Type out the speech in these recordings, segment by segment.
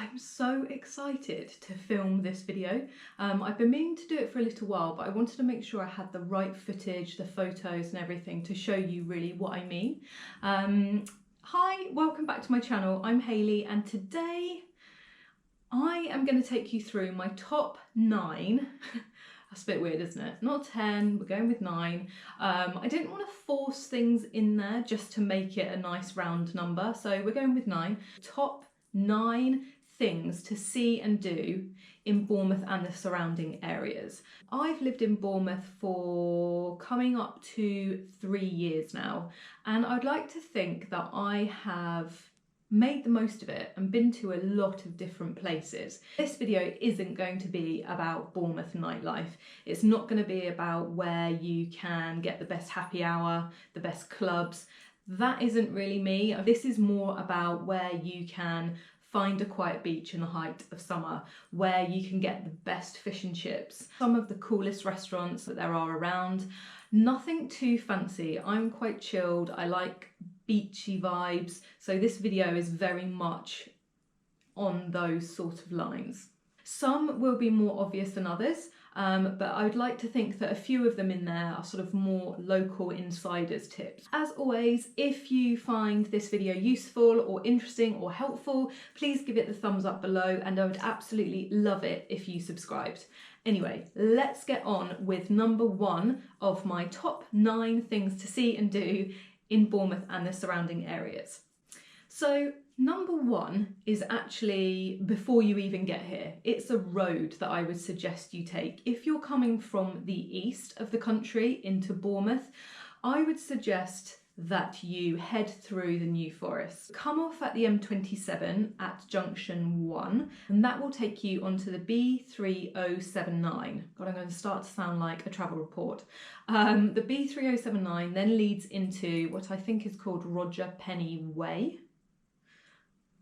I'm so excited to film this video. I've been meaning to do it for a little while, but I wanted to make sure I had the right footage, the photos and everything to show you really what I mean. Hi, welcome back to my channel. I'm Hayley, and today I am going to take you through my top 9. That's a bit weird, isn't it? Not 10, we're going with 9. I didn't want to force things in there just to make it a nice round number, so we're going with 9. Top 9 things to see and do in Bournemouth and the surrounding areas. I've lived in Bournemouth for coming up to 3 years now, and I'd like to think that I have made the most of it and been to a lot of different places. This video isn't going to be about Bournemouth nightlife. It's not going to be about where you can get the best happy hour, the best clubs. That isn't really me. This is more about where you can find a quiet beach in the height of summer, where you can get the best fish and chips, some of the coolest restaurants that there are around. Nothing too fancy. I'm quite chilled. I like beachy vibes, so this video is very much on those sort of lines. Some will be more obvious than others, but I would like to think that a few of them in there are sort of more local insiders tips. As always, if you find this video useful or interesting or helpful, please give it the thumbs up below, and I would absolutely love it if you subscribed. Anyway, let's get on with number 1 of my top 9 things to see and do in Bournemouth and the surrounding areas. So number 1 is actually before you even get here. It's a road that I would suggest you take. If you're coming from the east of the country into Bournemouth, I would suggest that you head through the New Forest. Come off at the M27 at junction 1, and that will take you onto the B3079. God, I'm going to start to sound like a travel report. The B3079 then leads into what I think is called Roger Penny Way.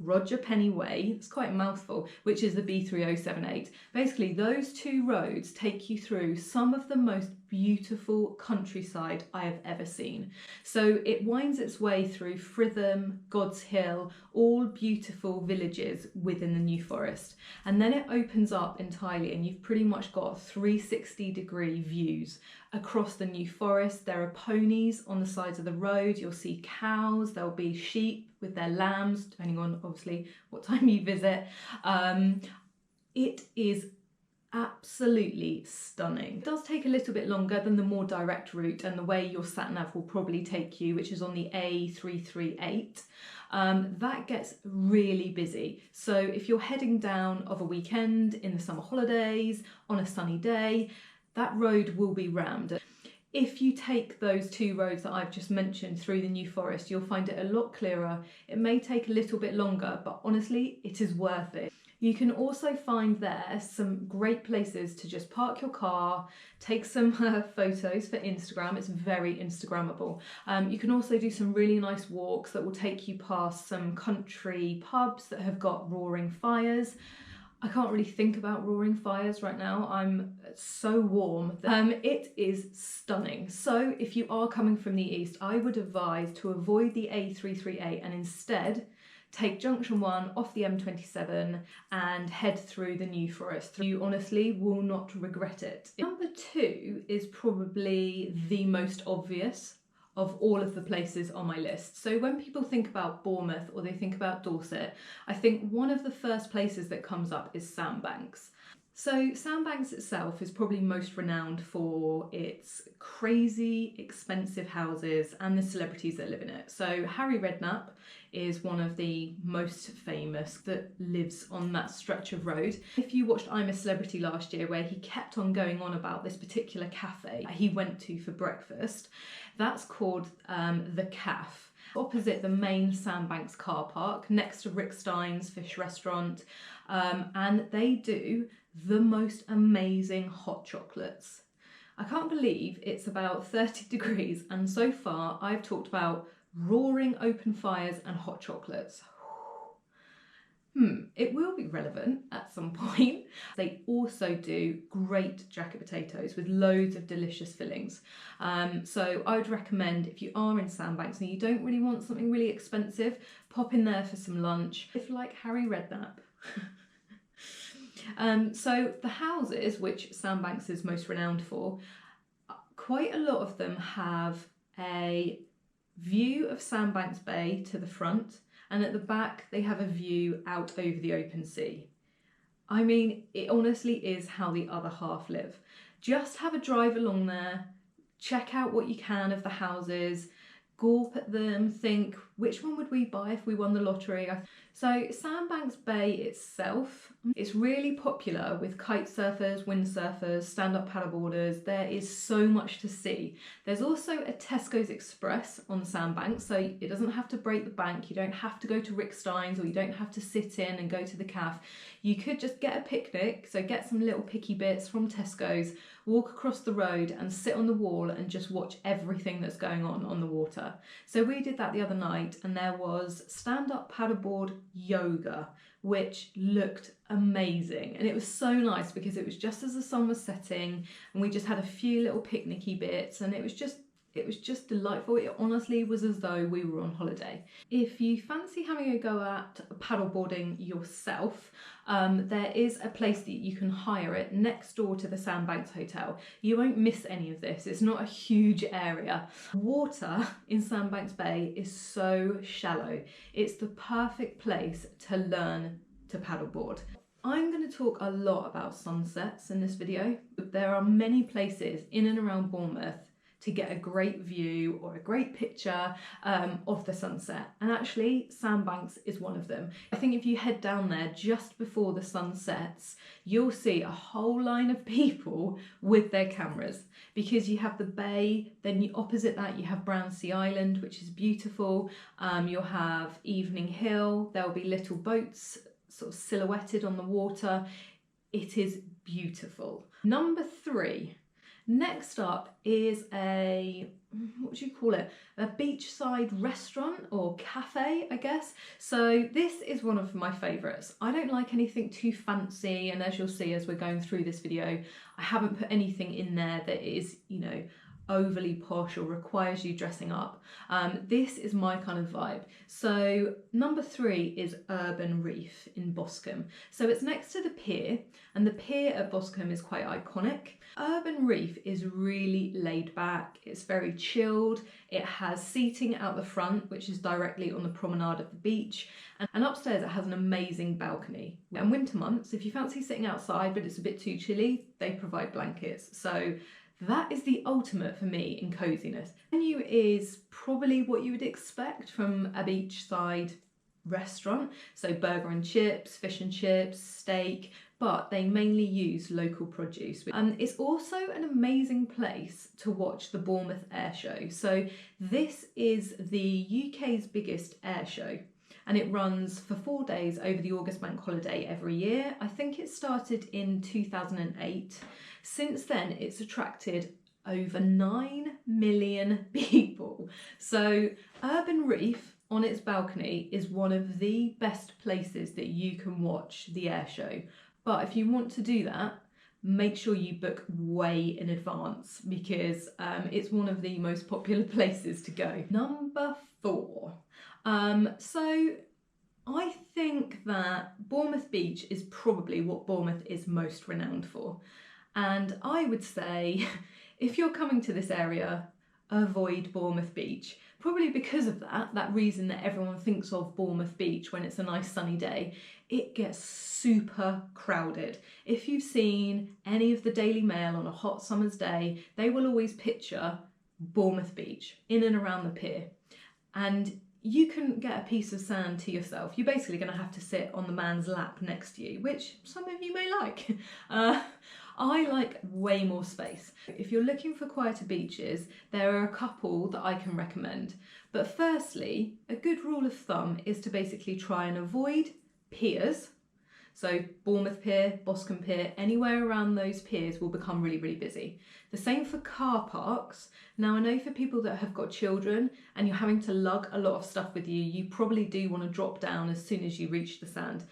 Roger Penny Way, it's quite a mouthful, which is the B3078. Basically, those two roads take you through some of the most beautiful countryside I have ever seen. So it winds its way through Fritham, God's Hill, all beautiful villages within the New Forest. And then it opens up entirely, and you've pretty much got 360-degree views across the New Forest. There are ponies on the sides of the road. You'll see cows, there'll be sheep with their lambs, depending on obviously what time you visit. It is absolutely stunning. It does take a little bit longer than the more direct route and the way your sat nav will probably take you, which is on the A338. That gets really busy. So if you're heading down of a weekend in the summer holidays on a sunny day, that road will be rammed. If you take those 2 roads that I've just mentioned through the New Forest, you'll find it a lot clearer. It may take a little bit longer, but honestly, it is worth it. You can also find there some great places to just park your car, take some photos for Instagram. It's very Instagrammable. You can also do some really nice walks that will take you past some country pubs that have got roaring fires. I can't really think about roaring fires right now. I'm so warm. It is stunning. So if you are coming from the east, I would advise to avoid the A338 and instead take junction 1 off the M27 and head through the New Forest. You honestly will not regret it. Number 2 is probably the most obvious of all of the places on my list. So when people think about Bournemouth or they think about Dorset, I think one of the first places that comes up is Sandbanks. So Sandbanks itself is probably most renowned for its crazy expensive houses and the celebrities that live in it. So Harry Redknapp is one of the most famous that lives on that stretch of road. If you watched I'm a Celebrity last year, where he kept on going on about this particular cafe he went to for breakfast, that's called the Caf. Opposite the main Sandbanks car park, next to Rick Stein's fish restaurant, and they do the most amazing hot chocolates. I can't believe it's about 30 degrees, and so far I've talked about roaring open fires and hot chocolates. It will be relevant at some point. They also do great jacket potatoes with loads of delicious fillings. So I would recommend, if you are in Sandbanks and you don't really want something really expensive, pop in there for some lunch, if you like Harry Redknapp. So the houses, which Sandbanks is most renowned for, quite a lot of them have a view of Sandbanks Bay to the front, and at the back they have a view out over the open sea. I mean, it honestly is how the other half live. Just have a drive along there, check out what you can of the houses, gawp at them, think, which one would we buy if we won the lottery? So Sandbanks Bay itself, it's really popular with kite surfers, windsurfers, stand-up paddleboarders. There is so much to see. There's also a Tesco's Express on Sandbanks, so it doesn't have to break the bank. You don't have to go to Rick Stein's, or you don't have to sit in and go to the cafe. You could just get a picnic, so get some little picky bits from Tesco's, walk across the road and sit on the wall and just watch everything that's going on the water. So we did that the other night, and there was stand-up paddleboard yoga, which looked amazing, and it was so nice because it was just as the sun was setting and we just had a few little picnicky bits, and it was just delightful. It honestly was as though we were on holiday. If you fancy having a go at paddleboarding yourself, there is a place that you can hire it next door to the Sandbanks Hotel. You won't miss any of this. It's not a huge area. Water in Sandbanks Bay is so shallow. It's the perfect place to learn to paddleboard. I'm going to talk a lot about sunsets in this video. There are many places in and around Bournemouth to get a great view or a great picture of the sunset, and actually Sandbanks is one of them. I think if you head down there just before the sun sets, you'll see a whole line of people with their cameras, because you have the bay, then opposite that you have Barton-on-Sea Island, which is beautiful. You'll have Evening Hill, there'll be little boats sort of silhouetted on the water. It is beautiful. Number 3. Next up is a, what would you call it? A beachside restaurant or cafe, I guess. So this is one of my favourites. I don't like anything too fancy, and as you'll see as we're going through this video, I haven't put anything in there that is, you know, overly posh or requires you dressing up. This is my kind of vibe. So number 3 is Urban Reef in Boscombe. So it's next to the pier, and the pier at Boscombe is quite iconic. Urban Reef is really laid back, it's very chilled, it has seating out the front which is directly on the promenade of the beach, and upstairs it has an amazing balcony. And winter months, if you fancy sitting outside but it's a bit too chilly, they provide blankets. So that is the ultimate for me in coziness. The menu is probably what you would expect from a beachside restaurant. So burger and chips, fish and chips, steak, but they mainly use local produce. It's also an amazing place to watch the Bournemouth Air Show. So this is the UK's biggest air show, and it runs for 4 days over the August bank holiday every year. I think it started in 2008. Since then, it's attracted over 9 million people. So Urban Reef on its balcony is one of the best places that you can watch the air show. But if you want to do that, make sure you book way in advance, because it's one of the most popular places to go. Number 4. So I think that Bournemouth Beach is probably what Bournemouth is most renowned for. And I would say, if you're coming to this area, avoid Bournemouth Beach. Probably because of that reason that everyone thinks of Bournemouth Beach when it's a nice sunny day. It gets super crowded. If you've seen any of the Daily Mail on a hot summer's day, they will always picture Bournemouth Beach in and around the pier. And you can get a piece of sand to yourself. You're basically going to have to sit on the man's lap next to you, which some of you may like. I like way more space. If you're looking for quieter beaches, there are a couple that I can recommend. But firstly, a good rule of thumb is to basically try and avoid piers. So Bournemouth Pier, Boscombe Pier, anywhere around those piers will become really, really busy. The same for car parks. Now I know for people that have got children and you're having to lug a lot of stuff with you, you probably do want to drop down as soon as you reach the sand.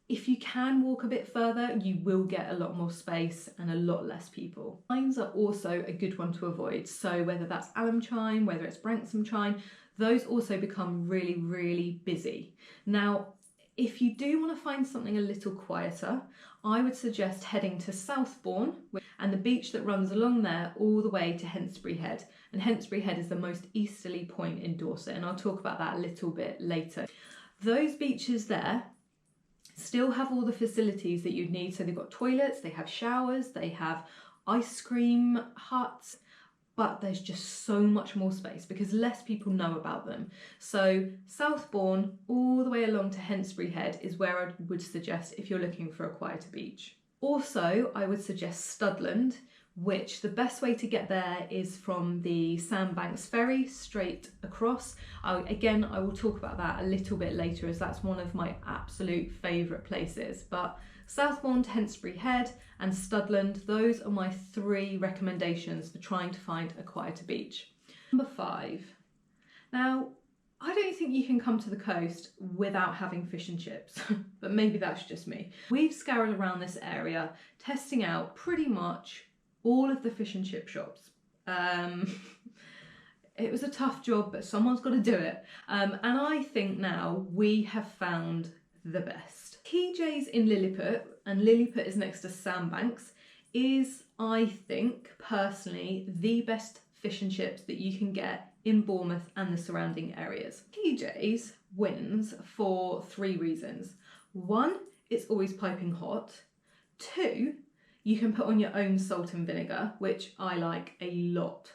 If you can walk a bit further, you will get a lot more space and a lot less people. Chimes are also a good one to avoid. So whether that's Alum Chime, whether it's Branksome Chime, those also become really, really busy. Now, if you do want to find something a little quieter, I would suggest heading to Southbourne and the beach that runs along there all the way to Hengistbury Head. And Hengistbury Head is the most easterly point in Dorset, and I'll talk about that a little bit later. Those beaches there still have all the facilities that you'd need. So they've got toilets, they have showers, they have ice cream huts, but there's just so much more space because less people know about them. So Southbourne all the way along to Hengistbury Head is where I would suggest if you're looking for a quieter beach. Also, I would suggest Studland, which the best way to get there is from the Sandbanks ferry straight across. Again, I will talk about that a little bit later as that's one of my absolute favourite places. But Southbourne to Hengistbury Head and Studland, those are my 3 recommendations for trying to find a quieter beach. Number 5. Now, I don't think you can come to the coast without having fish and chips, but maybe that's just me. We've scoured around this area, testing out pretty much all of the fish and chip shops. It was a tough job, but someone's got to do it. And I think now we have found the best. TJ's in Lilliput, and Lilliput is next to Sandbanks, is, I think, personally, the best fish and chips that you can get in Bournemouth and the surrounding areas. TJ's wins for 3 reasons. 1, it's always piping hot. 2, you can put on your own salt and vinegar, which I like a lot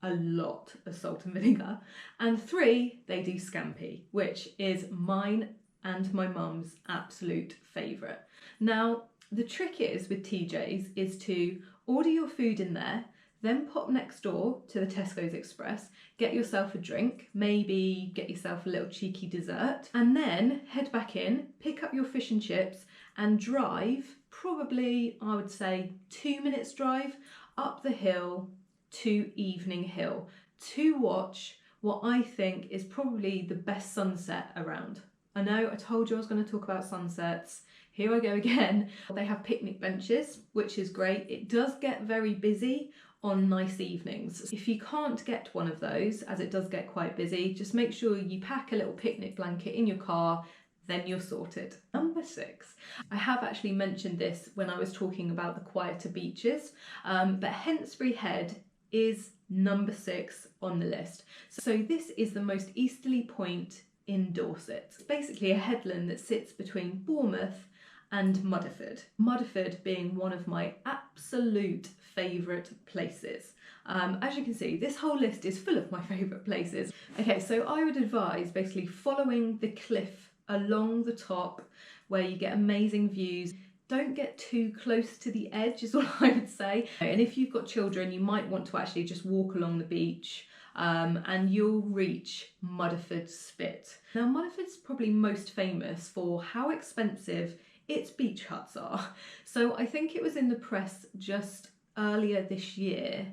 of salt and vinegar. And 3, they do scampi, which is mine and my mum's absolute favourite. Now, the trick is with TJ's is to order your food in there, then pop next door to the Tesco's Express, get yourself a drink, maybe get yourself a little cheeky dessert, and then head back in, pick up your fish and chips and drive probably, I would say, 2 minutes drive up the hill to Evening Hill to watch what I think is probably the best sunset around. I know I told you I was going to talk about sunsets. Here I go again. They have picnic benches, which is great. It does get very busy on nice evenings. If you can't get one of those, as it does get quite busy, just make sure you pack a little picnic blanket in your car, then you're sorted. Number 6. I have actually mentioned this when I was talking about the quieter beaches, but Hengistbury Head is number 6 on the list. So this is the most easterly point in Dorset. It's basically a headland that sits between Bournemouth and Mudeford. Mudeford being one of my absolute favourite places. As you can see, this whole list is full of my favourite places. Okay, so I would advise basically following the cliff along the top where you get amazing views. Don't get too close to the edge is what I would say. And if you've got children, you might want to actually just walk along the beach and you'll reach Mudeford Spit. Now Mudeford's probably most famous for how expensive its beach huts are. So I think it was in the press just earlier this year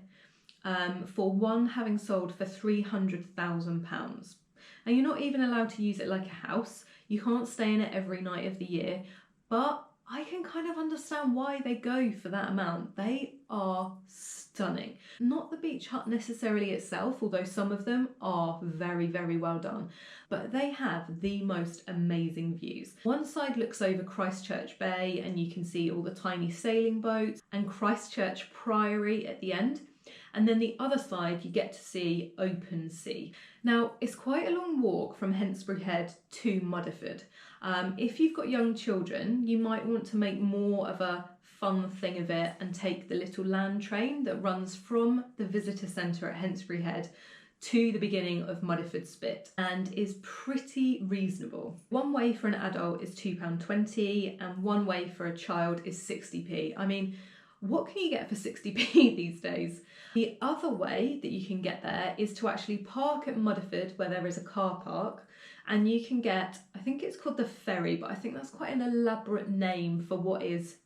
for one having sold for £300,000. And you're not even allowed to use it like a house. You can't stay in it every night of the year, but I can kind of understand why they go for that amount. They are stunning. Not the beach hut necessarily itself, although some of them are very, very well done, but they have the most amazing views. One side looks over Christchurch Bay and you can see all the tiny sailing boats and Christchurch Priory at the end. And then the other side, you get to see open sea. Now, it's quite a long walk from Hengistbury Head to Mudeford. If you've got young children, you might want to make more of a fun thing of it and take the little land train that runs from the visitor centre at Hengistbury Head to the beginning of Mudeford Spit and is pretty reasonable. One way for an adult is £2.20 and one way for a child is 60p. I mean, what can you get for 60p these days? The other way that you can get there is to actually park at Mudeford where there is a car park and you can get, I think it's called the ferry, but I think that's quite an elaborate name for what is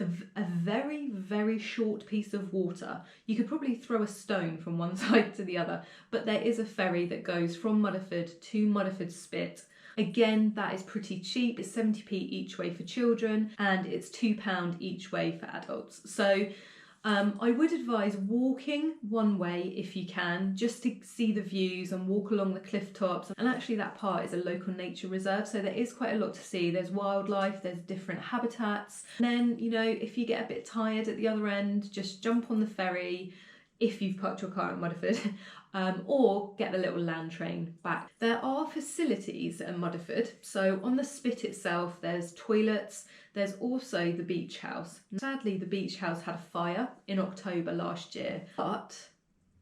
a very, very short piece of water. You could probably throw a stone from one side to the other, but there is a ferry that goes from Mudeford to Mudeford Spit. Again, that is pretty cheap. It's 70p each way for children, and it's £2 each way for adults. So I would advise walking one way if you can, just to see the views and walk along the cliff tops. And actually that part is a local nature reserve, so there is quite a lot to see. There's wildlife, there's different habitats. And then, you know, if you get a bit tired at the other end, just jump on the ferry if you've parked your car at Mudeford, or get the little land train back. There are facilities at Mudeford. So on the Spit itself, there's toilets. There's also the beach house. Sadly, the beach house had a fire in October last year, but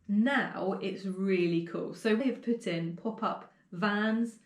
now it's really cool. So they've put in pop-up vans,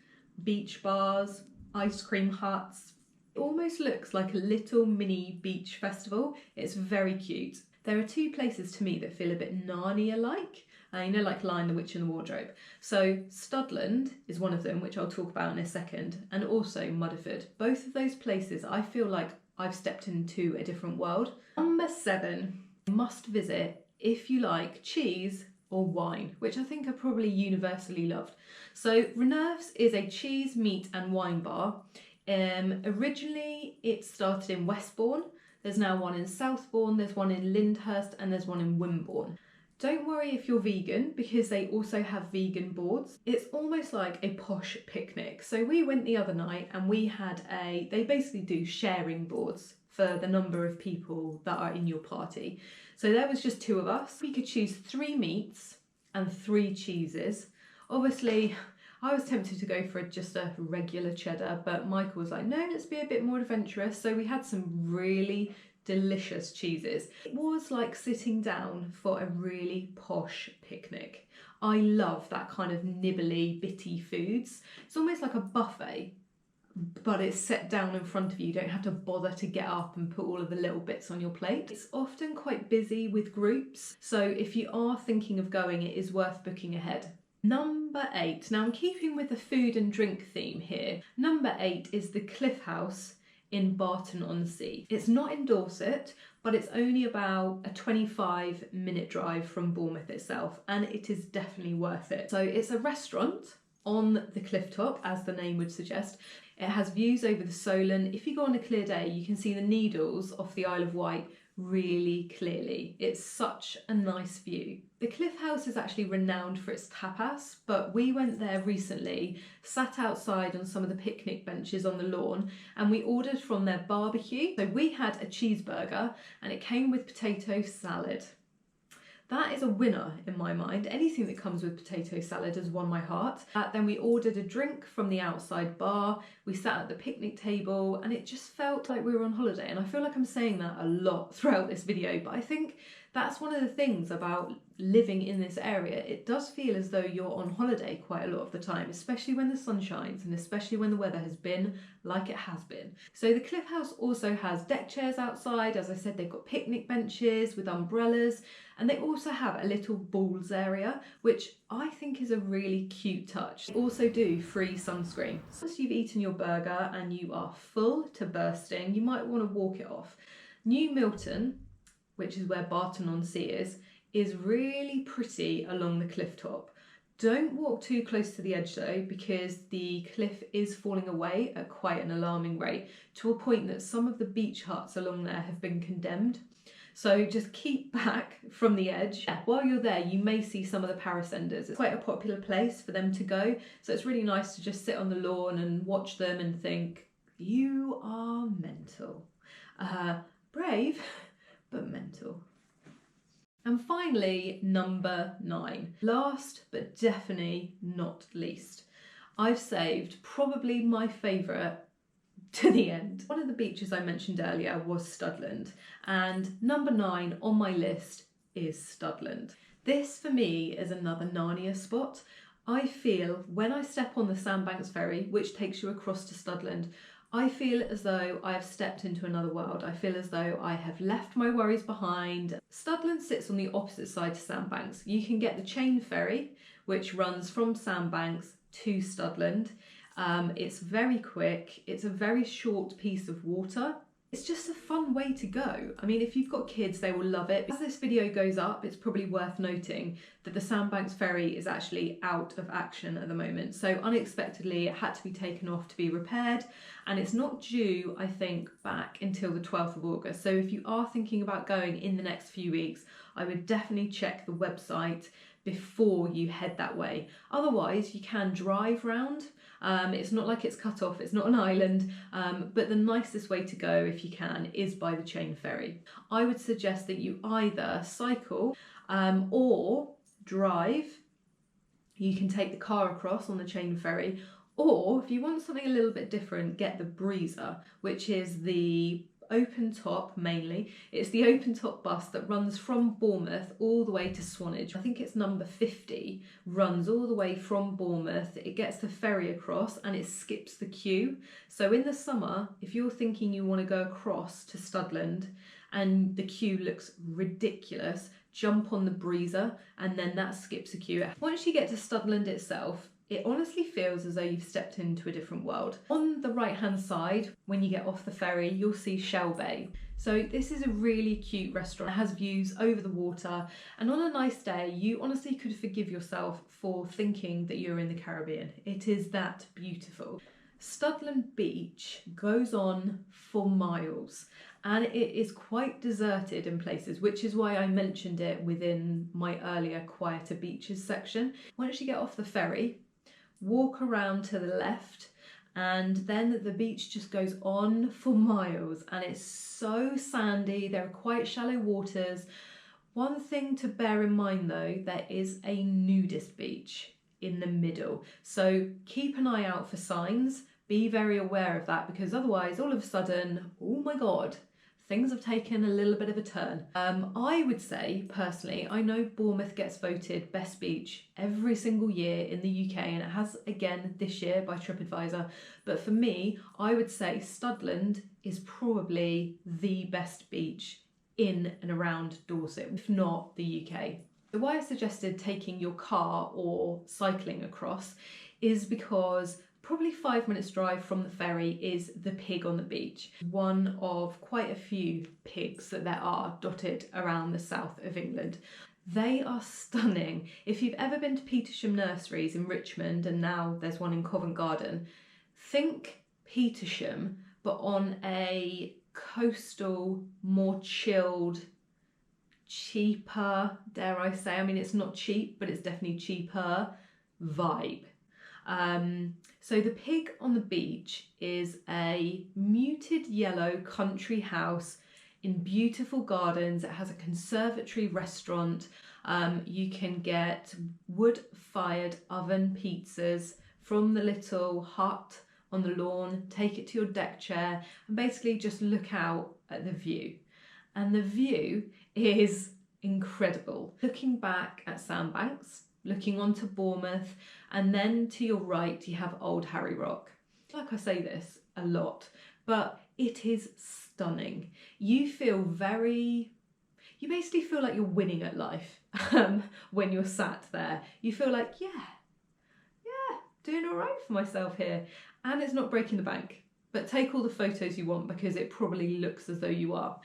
beach bars, ice cream huts. It almost looks like a little mini beach festival. It's very cute. There are two places to me that feel a bit Narnia-like. You know, like Lion, the Witch and the Wardrobe. So Studland is one of them, which I'll talk about in a second, and also Mudeford. Both of those places, I feel like I've stepped into a different world. Number 7, must visit if you like cheese or wine, which I think are probably universally loved. So Renoufs is a cheese, meat and wine bar. Originally it started in Westbourne. There's now one in Southbourne, there's one in Lyndhurst, and there's one in Wimborne. Don't worry if you're vegan, because they also have vegan boards. It's almost like a posh picnic. So we went the other night and we had they basically do sharing boards for the number of people that are in your party. So there was just 2 of us. We could choose 3 meats and 3 cheeses. Obviously, I was tempted to go for just a regular cheddar, but Michael was like, no, let's be a bit more adventurous. So we had some really delicious cheeses. It was like sitting down for a really posh picnic. I love that kind of nibbly, bitty foods. It's almost like a buffet, but it's set down in front of you. You don't have to bother to get up and put all of the little bits on your plate. It's often quite busy with groups, so if you are thinking of going, it is worth booking ahead. Number 8. Now I'm keeping with the food and drink theme here. Number 8 is the Cliff House in Barton-on-Sea. It's not in Dorset, but it's only about a 25-minute drive from Bournemouth itself, and it is definitely worth it. So it's a restaurant on the cliff top, as the name would suggest. It has views over the Solent. If you go on a clear day, you can see the Needles off the Isle of Wight really clearly. It's such a nice view. The Cliff House is actually renowned for its tapas, but we went there recently, sat outside on some of the picnic benches on the lawn, and we ordered from their barbecue. So we had a cheeseburger and it came with potato salad. That is a winner in my mind. Anything that comes with potato salad has won my heart. Then we ordered a drink from the outside bar. We sat at the picnic table and it just felt like we were on holiday. And I feel like I'm saying that a lot throughout this video, but I think that's one of the things about living in this area. It does feel as though you're on holiday quite a lot of the time, especially when the sun shines and especially when the weather has been like it has been. So the Cliff House also has deck chairs outside. As I said, they've got picnic benches with umbrellas, and they also have a little balls area, which I think is a really cute touch. They also do free sunscreen. So once you've eaten your burger and you are full to bursting, you might want to walk it off. New Milton, which is where Barton-on-Sea is really pretty along the cliff top. Don't walk too close to the edge though, because the cliff is falling away at quite an alarming rate, to a point that some of the beach huts along there have been condemned. So just keep back from the edge. While you're there, you may see some of the parasenders. It's quite a popular place for them to go. So it's really nice to just sit on the lawn and watch them and think, you are mental. Brave, but mental. And finally, number 9. Last, but definitely not least. I've saved probably my favourite to the end. One of the beaches I mentioned earlier was Studland, and number 9 on my list is Studland. This for me is another Narnia spot. I feel when I step on the Sandbanks ferry, which takes you across to Studland, I feel as though I have stepped into another world. I feel as though I have left my worries behind. Studland sits on the opposite side to Sandbanks. You can get the chain ferry, which runs from Sandbanks to Studland. It's very quick, it's a very short piece of water. It's just a fun way to go. I mean, if you've got kids, they will love it. As this video goes up, it's probably worth noting that the Sandbanks ferry is actually out of action at the moment. So unexpectedly, it had to be taken off to be repaired, and it's not due, I think, back until the 12th of August. So if you are thinking about going in the next few weeks, I would definitely check the website before you head that way. Otherwise, you can drive round. It's not like it's cut off, it's not an island, but the nicest way to go, if you can, is by the chain ferry. I would suggest that you either cycle or drive. You can take the car across on the chain ferry, or if you want something a little bit different, get the breezer, which is the open top mainly. It's the open top bus that runs from Bournemouth all the way to Swanage. I think it's number 50, runs all the way from Bournemouth. It gets the ferry across and it skips the queue. So in the summer, if you're thinking you want to go across to Studland and the queue looks ridiculous, jump on the breezer and then that skips a queue. Once you get to Studland itself, it honestly feels as though you've stepped into a different world. On the right hand side, when you get off the ferry, you'll see Shell Bay. So this is a really cute restaurant. It has views over the water, and on a nice day, you honestly could forgive yourself for thinking that you're in the Caribbean. It is that beautiful. Studland Beach goes on for miles, and it is quite deserted in places, which is why I mentioned it within my earlier quieter beaches section. Once you get off the ferry, walk around to the left, and then the beach just goes on for miles, and it's so sandy. There are quite shallow waters. One thing to bear in mind though, there is a nudist beach in the middle, so keep an eye out for signs. Be very aware of that, because otherwise all of a sudden, oh my god, things have taken a little bit of a turn. I would say, personally, I know Bournemouth gets voted best beach every single year in the UK, and it has again this year by TripAdvisor. But for me, I would say Studland is probably the best beach in and around Dorset, if not the UK. The why I suggested taking your car or cycling across is because probably 5 minutes drive from the ferry is the Pig on the Beach, one of quite a few pigs that there are dotted around the south of England. They are stunning. If you've ever been to Petersham Nurseries in Richmond, and now there's one in Covent Garden, think Petersham, but on a coastal, more chilled, cheaper, dare I say, I mean it's not cheap, but it's definitely cheaper vibe. So the Pig on the Beach is a muted yellow country house in beautiful gardens. It has a conservatory restaurant. You can get wood-fired oven pizzas from the little hut on the lawn, take it to your deck chair and basically just look out at the view. And the view is incredible. Looking back at Sandbanks, looking onto Bournemouth, and then to your right you have Old Harry Rock. Like I say this a lot, but it is stunning. You basically feel like you're winning at life when you're sat there. You feel like, yeah, doing all right for myself here. And it's not breaking the bank, but take all the photos you want because it probably looks as though you are.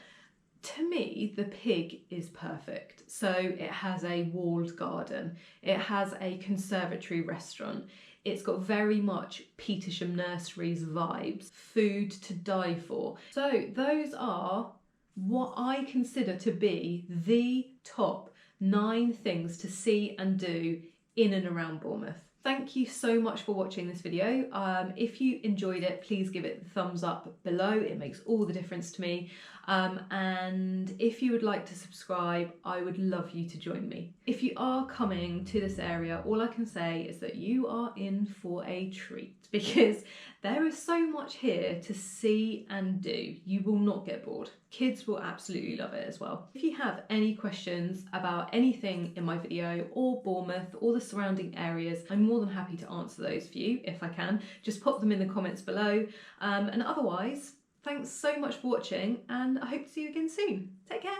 To me, the Pig is perfect. So it has a walled garden, it has a conservatory restaurant, it's got very much Petersham Nurseries vibes, food to die for. So those are what I consider to be the top 9 things to see and do in and around Bournemouth. Thank you so much for watching this video. If you enjoyed it, please give it the thumbs up below. It makes all the difference to me. And if you would like to subscribe, I would love you to join me. If you are coming to this area, all I can say is that you are in for a treat because there is so much here to see and do. You will not get bored. Kids will absolutely love it as well. If you have any questions about anything in my video or Bournemouth or the surrounding areas, I'm more than happy to answer those for you if I can. Just pop them in the comments below. And otherwise, thanks so much for watching and I hope to see you again soon. Take care.